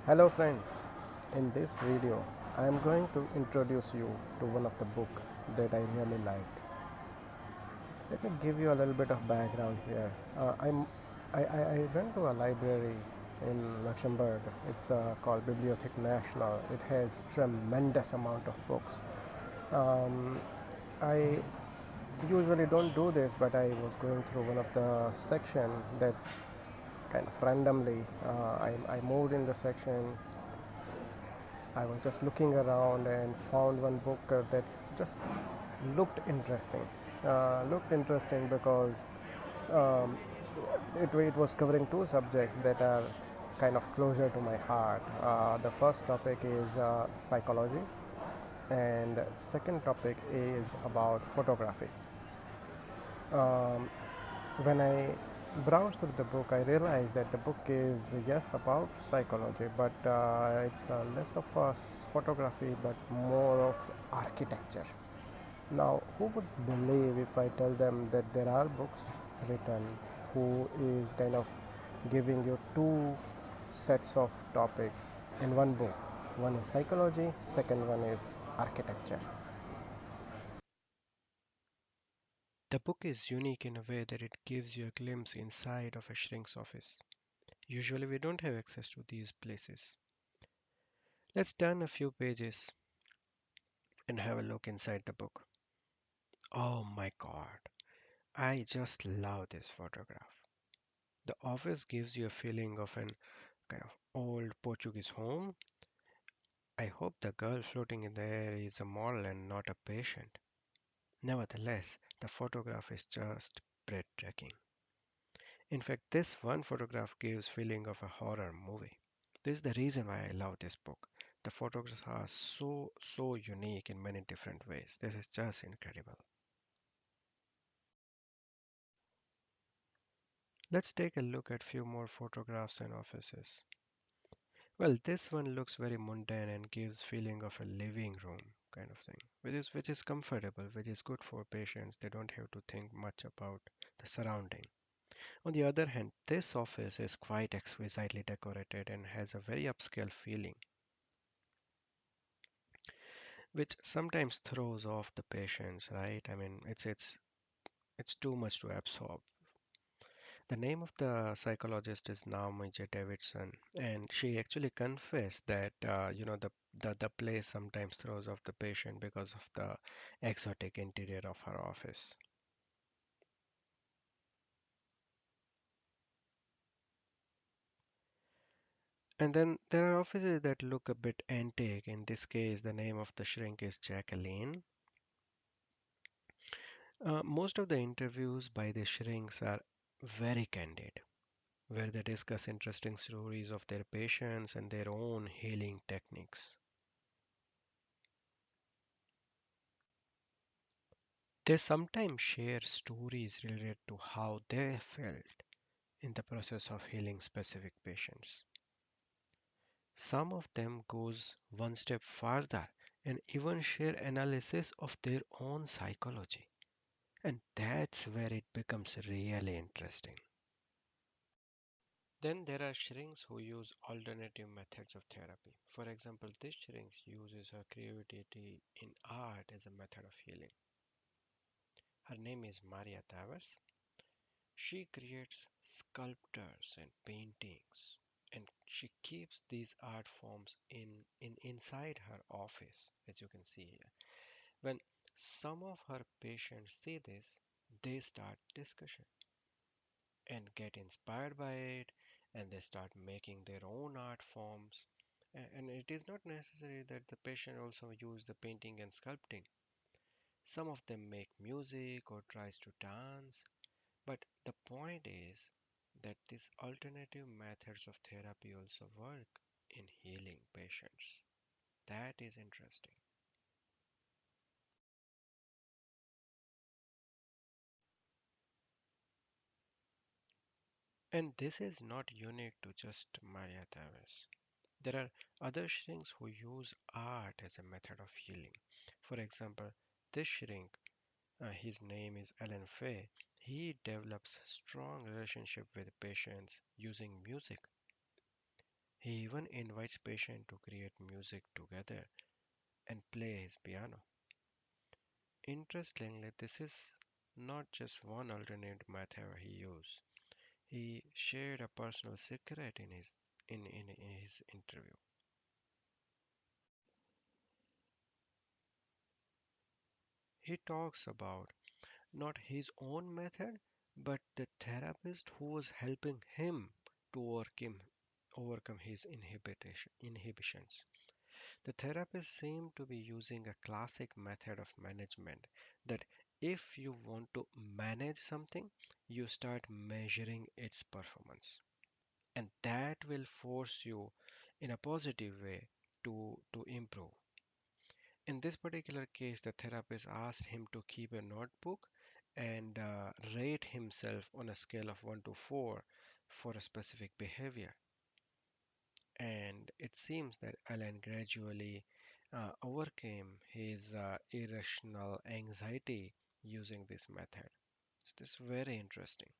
Hello friends, in this video I am going to introduce you to one of the book that I really liked. Let me give you a little bit of background here. I went to a library in Luxembourg. It's called Bibliothèque Nationale. It has tremendous amount of books. Um, I usually don't do this, but I was going through one of the section that kind of randomly I moved in the section. I was just looking around and found one book that just looked interesting. Looked interesting because um, it was covering two subjects that are kind of closer to my heart. The first topic is psychology, and second topic is about photography. Um, when I browsed through the book, I realized that the book is yes about psychology, but it's less of a photography, but more of architecture. Now, who would believe if I tell them that there are books written who is kind of giving you two sets of topics in one book? One is psychology, second one is architecture. The book is unique in a way that it gives you a glimpse inside of a shrink's office. Usually, we don't have access to these places. Let's turn a few pages and have a look inside the book. Oh my god, I just love this photograph. The office gives you a feeling of an kind of old Portuguese home. I hope the girl floating in the air is a model and not a patient. Nevertheless, the photograph is just breathtaking. In fact, this one photograph gives feeling of a horror movie. This is the reason why I love this book. The photographs are so unique in many different ways. This is just incredible. Let's take a look at few more photographs and offices. Well, this one looks very mundane and gives feeling of a living room kind of thing, which is comfortable, which is good for patients. They don't have to think much about the surrounding. On the other hand, this office is quite exquisitely decorated and has a very upscale feeling, which sometimes throws off the patients, right? I mean, it's too much to absorb. The name of the psychologist is Naomi J. Davidson, and she actually confessed that the place sometimes throws off the patient because of the exotic interior of her office. And then there are offices that look a bit antique. In this case, the name of the shrink is Jacqueline. Most of the interviews by the shrinks are very candid, where they discuss interesting stories of their patients and their own healing techniques. They sometimes share stories related to how they felt in the process of healing specific patients. Some of them goes one step further and even share analysis of their own psychology. And that's where it becomes really interesting. Then there are shrinks who use alternative methods of therapy. For example, this shrink uses her creativity in art as a method of healing. Her name is Maria Tavers. She creates sculptures and paintings, and she keeps these art forms inside her office, as you can see here. When some of her patients see this, they start discussion and get inspired by it, and they start making their own art forms. And it is not necessary that the patient also use the painting and sculpting. Some of them make music or tries to dance. But the point is that these alternative methods of therapy also work in healing patients. That is interesting. And this is not unique to just Maria Therese. There are other shrinks who use art as a method of healing. For example, this shrink, his name is Alan Fay, he develops strong relationship with patients using music. He even invites patients to create music together and play his piano. Interestingly, this is not just one alternate method he used. He shared a personal secret in his interview. He talks about not his own method, but the therapist who was helping him to overcome his inhibitions. The therapist seemed to be using a classic method of management that if you want to manage something, you start measuring its performance. And that will force you in a positive way to improve. In this particular case, the therapist asked him to keep a notebook and rate himself on a scale of 1 to 4 for a specific behavior. And it seems that Alan gradually overcame his irrational anxiety using this method. So this is very interesting.